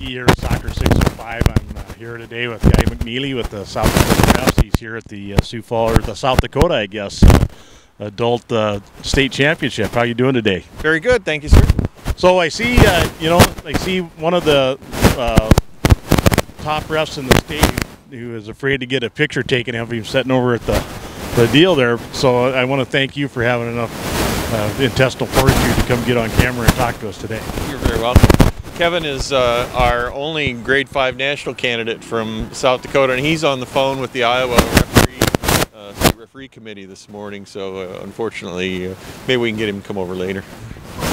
Key here at Soccer 605. I'm here today with Guy McNeely with the South Dakota refs. He's here at the Sioux Falls, or the South Dakota, I guess, adult state championship. How are you doing today? Very good, thank you, sir. So I see, I see one of the top refs in the state who is afraid to get a picture taken of him sitting over at the deal there. So I want to thank you for having enough intestinal fortitude to come get on camera and talk to us today. You're very welcome. Kevin is our only grade 5 national candidate from South Dakota, and he's on the phone with the Iowa state referee committee this morning, so unfortunately maybe we can get him to come over later.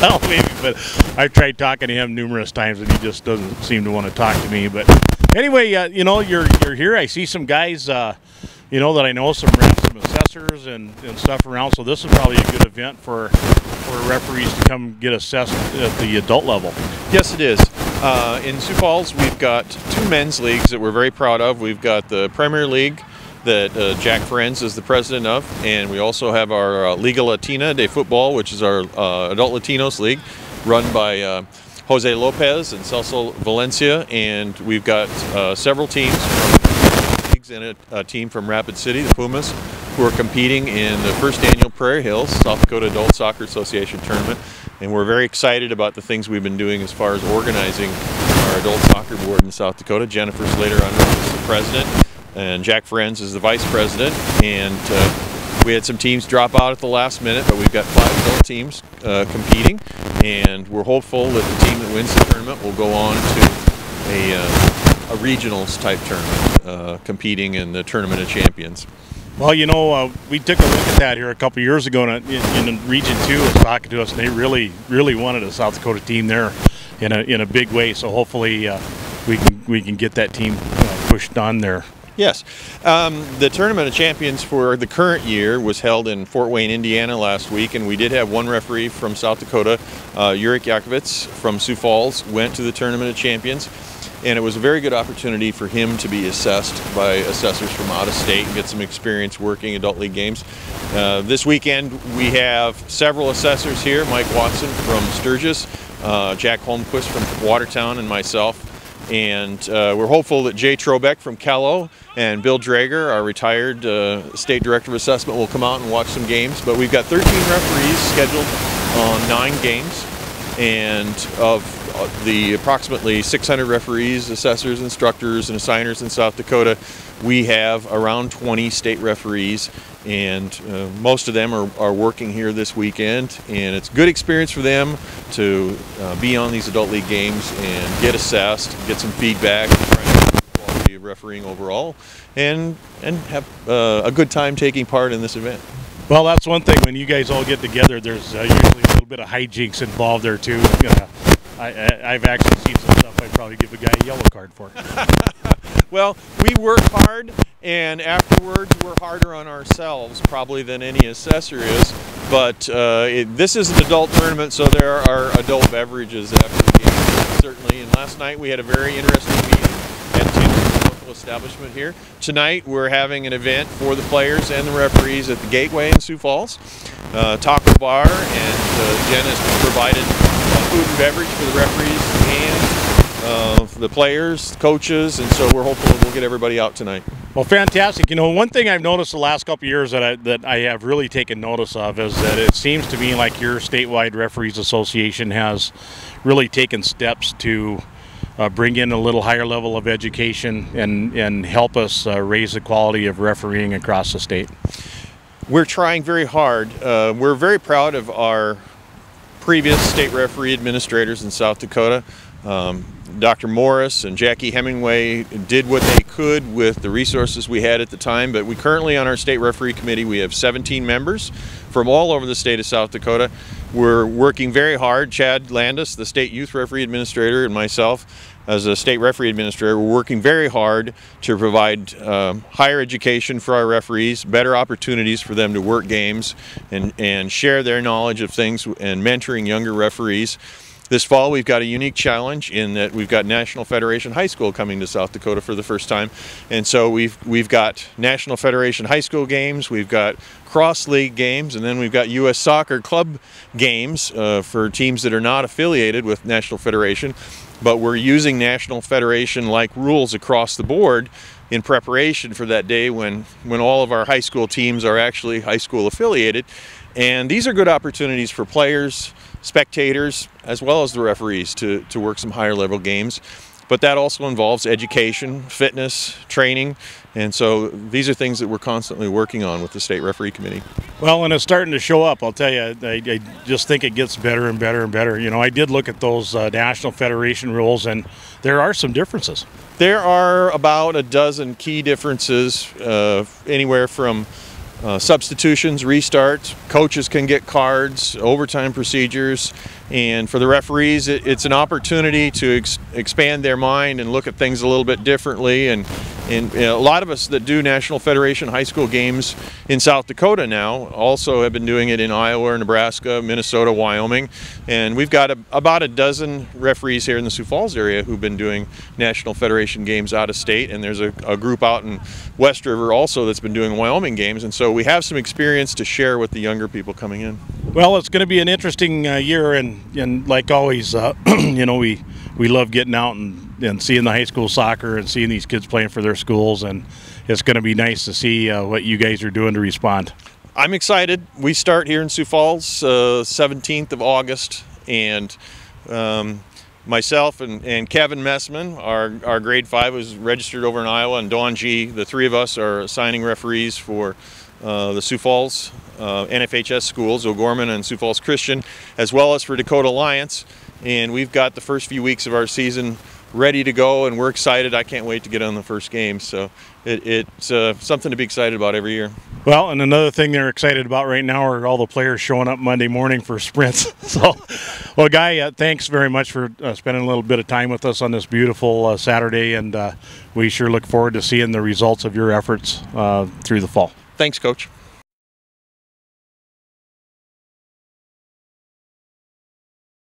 Well, maybe, but I've tried talking to him numerous times and he just doesn't seem to want to talk to me. But anyway, you're here. I see some guys, that I know, some refs, some assessors and stuff around, so this is probably a good event for referees to come get assessed at the adult level. Yes, it is. In Sioux Falls, we've got 2 men's leagues that we're very proud of. We've got the Premier League that Jack Ferenz is the president of, and we also have our Liga Latina de Football, which is our adult Latinos league, run by Jose Lopez and Celso Valencia, and we've got several teams from leagues and a team from Rapid City, the Pumas, who are competing in the first annual Prairie Hills South Dakota Adult Soccer Association tournament, and we're very excited about the things we've been doing as far as organizing our adult soccer board in South Dakota. Jennifer Slater is the president, and Jack Ferenz is the vice president, and we had some teams drop out at the last minute, but we've got 5 adult teams competing, and we're hopeful that the team that wins the tournament will go on to a regionals type tournament, competing in the Tournament of Champions. Well, we took a look at that here a couple years ago in Region 2 was talking to us, and they really wanted a South Dakota team there in a big way, so hopefully we can get that team pushed on there. Yes. The Tournament of Champions for the current year was held in Fort Wayne, Indiana last week, and we did have one referee from South Dakota, Yurik Yakovitz from Sioux Falls, went to the Tournament of Champions, and it was a very good opportunity for him to be assessed by assessors from out of state and get some experience working adult league games. This weekend we have several assessors here, Mike Watson from Sturgis, Jack Holmquist from Watertown, and myself. And we're hopeful that Jay Trobeck from Callow and Bill Drager, our retired State Director of Assessment, will come out and watch some games. But we've got 13 referees scheduled on 9 games, and of the approximately 600 referees, assessors, instructors, and assigners in South Dakota, we have around 20 state referees, and most of them are working here this weekend, and it's a good experience for them to be on these adult league games and get assessed, get some feedback, quality of refereeing overall, and have a good time taking part in this event. Well, that's one thing. When you guys all get together, there's usually a little bit of hijinks involved there too. I've actually seen some stuff I'd probably give a guy a yellow card for. Well, we work hard, and afterwards we're harder on ourselves probably than any assessor is, but this is an adult tournament, so there are adult beverages after the game, certainly. And last night we had a very interesting meeting at the local establishment here. Tonight we're having an event for the players and the referees at the Gateway in Sioux Falls, taco bar, and Jen has provided food and beverage for the referees and for the players, coaches, and so we're hopeful that we'll get everybody out tonight. Well, fantastic. One thing I've noticed the last couple of years that I have really taken notice of is that it seems to me like your statewide referees association has really taken steps to bring in a little higher level of education and help us raise the quality of refereeing across the state. We're trying very hard. We're very proud of our previous state referee administrators in South Dakota. Dr. Morris and Jackie Hemingway did what they could with the resources we had at the time, but we currently on our state referee committee we have 17 members from all over the state of South Dakota. We're working very hard. Chad Landis, the state youth referee administrator, and myself as a state referee administrator, we're working very hard to provide higher education for our referees, better opportunities for them to work games and share their knowledge of things, and mentoring younger referees. This fall we've got a unique challenge in that we've got National Federation High School coming to South Dakota for the first time, and so we've got National Federation High School games, we've got cross league games, and then we've got U.S. Soccer Club games for teams that are not affiliated with National Federation, but we're using National Federation like rules across the board in preparation for that day when all of our high school teams are actually high school affiliated. And these are good opportunities for players, spectators, as well as the referees to work some higher level games. But that also involves education, fitness, training, and so these are things that we're constantly working on with the State Referee Committee. Well, and it's starting to show up. I'll tell you, I just think it gets better and better and better. You know, I did look at those National Federation rules, and there are some differences. There are about a dozen key differences, anywhere from substitutions, restarts, coaches can get cards, overtime procedures, and for the referees it's an opportunity to expand their mind and look at things a little bit differently. And a lot of us that do National Federation high school games in South Dakota now also have been doing it in Iowa, Nebraska, Minnesota, Wyoming, and we've got about a dozen referees here in the Sioux Falls area who've been doing National Federation games out of state, and there's a group out in West River also that's been doing Wyoming games, and so we have some experience to share with the younger people coming in. Well, it's going to be an interesting year, and like always, you know, we love getting out and seeing the high school soccer and seeing these kids playing for their schools, and it's going to be nice to see what you guys are doing to respond. I'm excited. We start here in Sioux Falls 17th of August, and myself and Kevin Messman, our grade 5 was registered over in Iowa, and Dawn G, the three of us are assigning referees for the Sioux Falls NFHS schools, O'Gorman and Sioux Falls Christian, as well as for Dakota Alliance. And we've got the first few weeks of our season ready to go, and we're excited. I can't wait to get on the first game. So it's something to be excited about every year. Well, and another thing they're excited about right now are all the players showing up Monday morning for sprints. So, well, Guy, thanks very much for spending a little bit of time with us on this beautiful Saturday, and we sure look forward to seeing the results of your efforts through the fall. Thanks, Coach.